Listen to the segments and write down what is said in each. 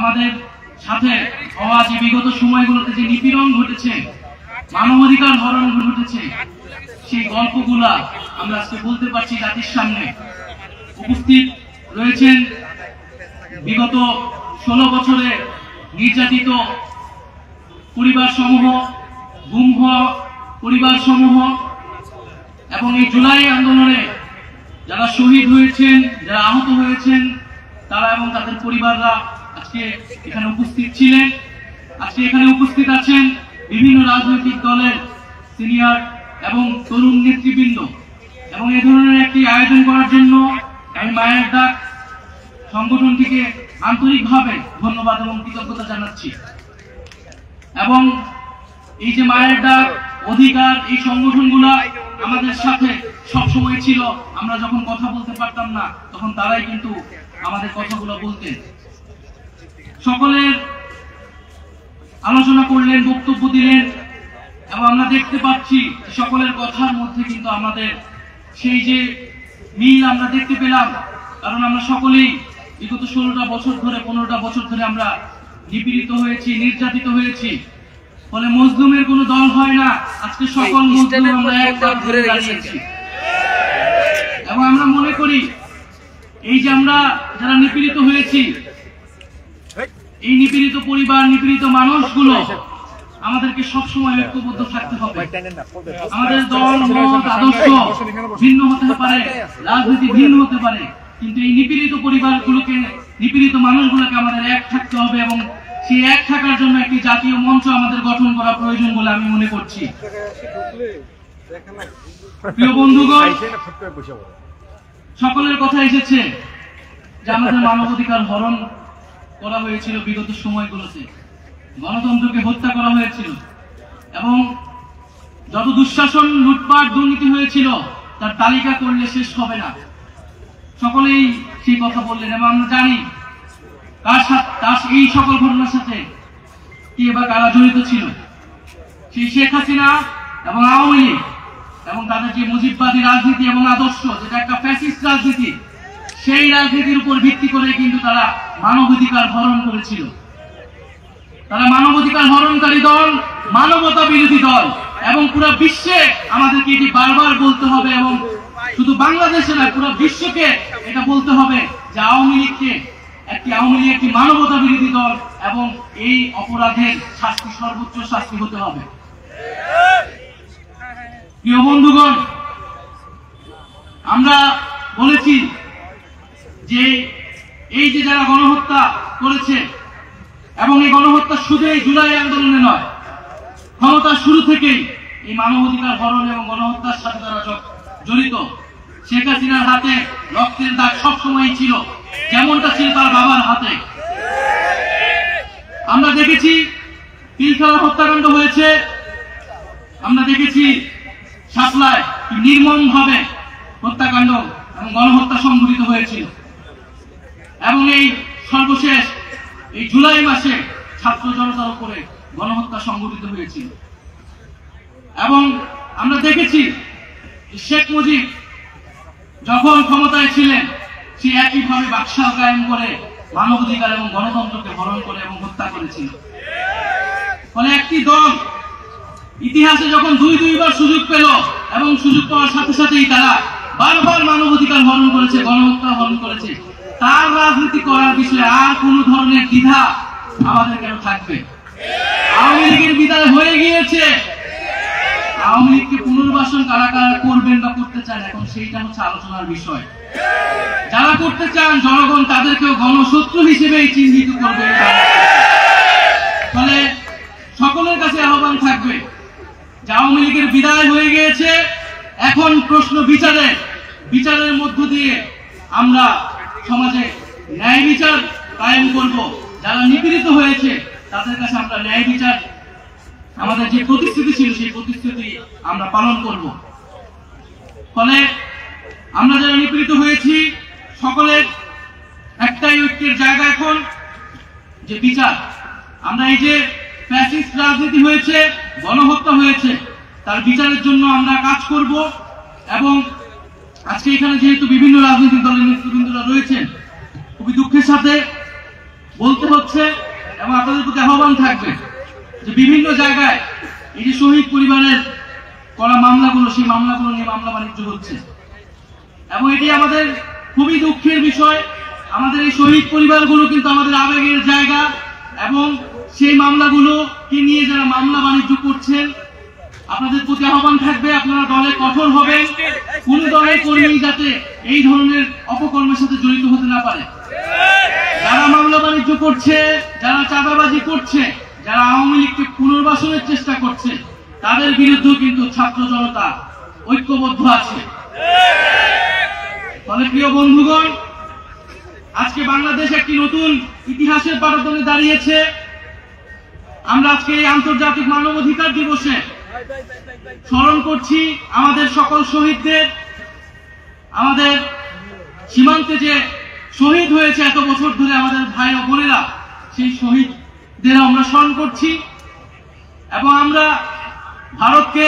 আমাদের সাথে হওয়া যে বিগত সময়গুলোতে যে নিপীড়ন ঘটেছে, মানবাধিকার হরণ ঘটেছে, সেই গল্পগুলা আমরা আজকে বলতে পারছি জাতির সামনে। উপস্থিত রয়েছেন বিগত 16 বছরে নির্যাতিত পরিবার সমূহ, গুম হওয়া পরিবার সমূহ, এবং এই জুলাই আন্দোলনে যারা শহীদ হয়েছেন, যারা আহত হয়েছেন, তারা এবং তাদের পরিবাররা আজকে এখানে উপস্থিত ছিলেন। আজকে এখানে উপস্থিত আছেন বিভিন্ন রাজনৈতিক দলের সিনিয়র এবং তরুণ নেতৃবৃন্দ। এবং এই ধরনের একটি আয়োজন করার জন্য আমি মায়ের ডাক সংগঠনটিকে আন্তরিকভাবে ধন্যবাদ এবং কৃতজ্ঞতা জানাচ্ছি। এবং এই যে মায়ের ডাক, অধিকার, এই সংগঠনগুলো আমাদের সাথে সবসময় ছিল। আমরা যখন কথা বলতে পারতাম না, তখন তারাই কিন্তু আমাদের কথাগুলো বলতেন। সকলের আলোচনা করলেন, বক্তব্য দিলেন, এবং আমরা দেখতে পাচ্ছি সকলের কথার মধ্যে কিন্তু আমাদের সেই যে মিল আমরা দেখতে পেলাম। কারণ আমরা সকলেই বিগত 16টা বছর ধরে, 15টা বছর ধরে আমরা নিপীড়িত হয়েছি, নির্যাতিত হয়েছি। ফলে মজলুমের কোনো দল হয় না। আজকে সকল মজলুম আমরা একবার ধরে দাঁড়িয়েছি। এবং আমরা মনে করি এই যে আমরা যারা নিপীড়িত হয়েছি, এই নিপীড়িত পরিবার, নিপীড়িত মানুষগুলো আমাদেরকে সবসময় ঐক্যবদ্ধ থাকতে হবে। আমাদের দল, মত, আদর্শ ভিন্ন হতে পারে, রাজনীতি ভিন্ন হতে পারে, কিন্তু এই নিপীড়িত পরিবারগুলোকে, নিপীড়িত মানুষগুলোকে আমাদের এক থাকতে হবে। এবং সেই এক থাকার জন্য একটি জাতীয় মঞ্চ আমাদের গঠন করা প্রয়োজন বলে আমি মনে করছি। প্রিয় বন্ধুগণ, সকলের কথা এসেছে যে আমাদের মানবাধিকার হরণ করা হয়েছিল বিগত সময়গুলোতে, গণতন্ত্রকে হত্যা করা হয়েছিল, এবং যত দুঃশাসন, লুটপাট, দুর্নীতি হয়েছিল তার তালিকা করলে শেষ হবে না। সকলেই সেই কথা বললেন। এবং আমরা জানি তার এই সকল ঘটনার সাথে কে বা কারা জড়িত ছিল। সেই শেখ হাসিনা এবং আওয়ামী লীগ এবং তাদের যে মুজিববাদী রাজনীতি এবং আদর্শ, যেটা একটা ফ্যাসিস্ট রাজনীতি, সেই রাজনীতির উপর ভিত্তি করে কিন্তু তারা মানবাধিকার হরণ করেছিল। তারা মানবাধিকার হরণকারী দল, মানবতা বিরোধী দল। এবং পুরো বিশ্বে আমাদেরকে এটি বারবার বলতে হবে, এবং শুধু বাংলাদেশে নয়, পুরো বিশ্বকে এটা বলতে হবে যে আওয়ামী লীগ একটি মানবতা বিরোধী দল, এবং এই অপরাধের শাস্তি, সর্বোচ্চ শাস্তি হতে হবে। প্রিয় বন্ধুগণ, আমরা বলেছি যে এই যে যারা গণহত্যা করেছে, এবং এই গণহত্যা শুধু এই জুলাই আন্দোলনে নয়, ক্ষমতার শুরু থেকেই এই মানবাধিকার হরণ এবং গণহত্যার সাথে তারা জড়িত। শেখ হাসিনার হাতে রক্তের দাগ সবসময় ছিল, যেমনটা ছিল তার বাবার হাতে। আমরা দেখেছি পিলখানা হত্যাকাণ্ড হয়েছে, আমরা দেখেছি শাপলায় নির্মম ভাবে হত্যাকাণ্ড এবং গণহত্যা সংঘটিত হয়েছিল। এবং এই সর্বশেষ এই জুলাই মাসে ছাত্র জনতার উপরে গণহত্যা সংঘটিত হয়েছিল। এবং আমরা দেখেছি শেখ মুজিব যখন ক্ষমতায় ছিলেন, সে একইভাবে বাকশাল কায়েম করে মানবাধিকার এবং গণতন্ত্রকে হরণ করে এবং হত্যা করেছিল। ফলে একটি দল ইতিহাসে যখন দুইবার সুযোগ পেল, এবং সুযোগ পাওয়ার সাথে সাথেই তারা বারবার মানবাধিকার হরণ করেছে, গণহত্যা হরণ করেছে, তার রাজনীতি করার বিষয়ে আর কোন ধরনের দ্বিধা আমাদের কেন থাকবে? আওয়ামী লীগের বিদায় হয়ে গিয়েছে। আওয়ামী লীগকে পুনর্বাসন কারা কারা করবেন বা করতে চান, এখন সেইটা হচ্ছে আলোচনার বিষয়। যারা করতে চান, জনগণ তাদেরকেও গণশত্রু হিসেবে চিহ্নিত করবে। ফলে সকলের কাছে আহ্বান থাকবে যে আওয়ামী লীগের বিদায় হয়ে গিয়েছে, এখন প্রশ্ন বিচারের মধ্য দিয়ে আমরা সমাজে ন্যায় বিচার কায়েম করব। যারা নিপীড়িত হয়েছে তাদের কাছে আমরা ন্যায় বিচার, আমাদের যে প্রতিশ্রুতি ছিল সেই প্রতিশ্রুতি আমরা পালন করব। ফলে আমরা যারা নিপীড়িত হয়েছি, সকলের একটাই ঐক্যের জায়গা এখন যে বিচার। আমরা এই যে ফ্যাসিস্ট রাজনীতি হয়েছে, গণহত্যা হয়েছে, তার বিচারের জন্য আমরা কাজ করব। এবং আজকে এখানে যেহেতু বিভিন্ন রাজনৈতিক দলের নেতৃবৃন্দরা রয়েছেন, খুবই দুঃখের সাথে বলতে হচ্ছে এবং আপনাদের প্রতি আহ্বান থাকবে যে বিভিন্ন জায়গায় এই যে শহীদ পরিবারের করা মামলাগুলো, সেই মামলাগুলো নিয়ে মামলা বাণিজ্য হচ্ছে এবং এটি আমাদের খুবই দুঃখের বিষয়। আমাদের এই শহীদ পরিবারগুলো কিন্তু আমাদের আবেগের জায়গা এবং সেই মামলাগুলোকে নিয়ে যারা মামলা বাণিজ্য করছেন, আপনাদের প্রতি আহ্বান থাকবে আপনারা দলে কঠোর হবেন। কোন দলের কর্মী যাতে এই ধরনের অপকর্মের সাথে জড়িত হতে না পারে। যারা মামলা বাণিজ্য করছে, যারা চাঁদাবাজি করছে, যারা আওয়ামী লীগকে পুনর্বাসনের চেষ্টা করছে, তাদের বিরুদ্ধেও কিন্তু ছাত্র জনতা ঐক্যবদ্ধ আছে। ফলে প্রিয় বন্ধুগণ, আজকে বাংলাদেশ একটি নতুন ইতিহাসের পাটাতনে দাঁড়িয়েছে। আমরা আজকে এই আন্তর্জাতিক মানবাধিকার দিবসে স্মরণ করছি আমাদের সকল শহীদদের, আমাদের সীমান্তে যে শহীদ হয়েছে এত বছর ধরে আমাদের ভাই ও বোনেরা, সেই শহীদদের আমরা স্মরণ করছি এবং আমরা ভারতকে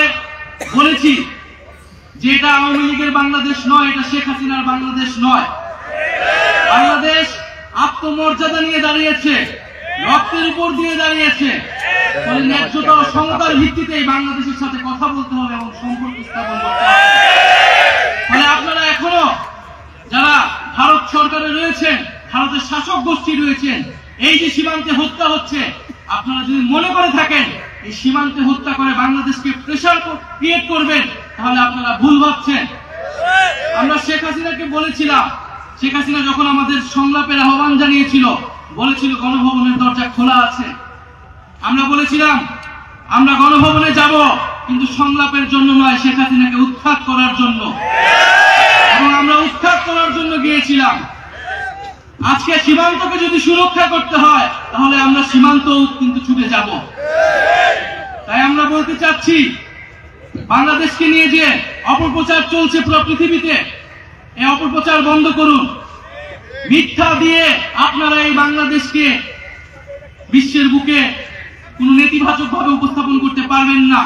বলেছি যে এটা আওয়ামী লীগের বাংলাদেশ নয়, এটা শেখ হাসিনার বাংলাদেশ নয়। বাংলাদেশ আত্মমর্যাদা নিয়ে দাঁড়িয়েছে, রক্তের উপর দিয়ে দাঁড়িয়েছে। ফলে ন্যায্যতা ও সমতার ভিত্তিতে এই বাংলাদেশের সাথে কথা বলতে হবে এবং সম্পর্ক স্থাপন করতে হবে। ফলে আপনারা এখনো যারা ভারত সরকারে রয়েছেন, ভারতের শাসক গোষ্ঠী রয়েছেন, এই যে সীমান্তে হত্যা হচ্ছে, আপনারা যদি মনে করে থাকেন এই সীমান্তে হত্যা করে বাংলাদেশকে প্রেসার ক্রিয়েট করবেন, তাহলে আপনারা ভুল ভাবছেন। আমরা শেখ হাসিনাকে বলেছিলাম, শেখ হাসিনা যখন আমাদের সংলাপের আহ্বান জানিয়েছিল, বলেছিল গণভবনের দরজা খোলা আছে। আমরা বলেছিলাম আমরা গণভবনে যাব, কিন্তু সংলাপের জন্য নয়, শেখ হাসিনাকে উৎখাত করার জন্য। এবং আমরা উৎখাত করার জন্য গিয়েছিলাম। আজকে সীমান্তকে যদি সুরক্ষা করতে হয়, তাহলে আমরা সীমান্তও কিন্তু ছুটে যাব। তাই আমরা বলতে চাচ্ছি, বাংলাদেশকে নিয়ে যে অপপ্রচার চলছে পুরো পৃথিবীতে, এই অপপ্রচার বন্ধ করুন। মিথ্যা দিয়ে আপনারা এই বাংলাদেশকে বিশ্বের বুকে কোন নেতিবাচক ভাবে উপস্থাপন করতে পারবেন না।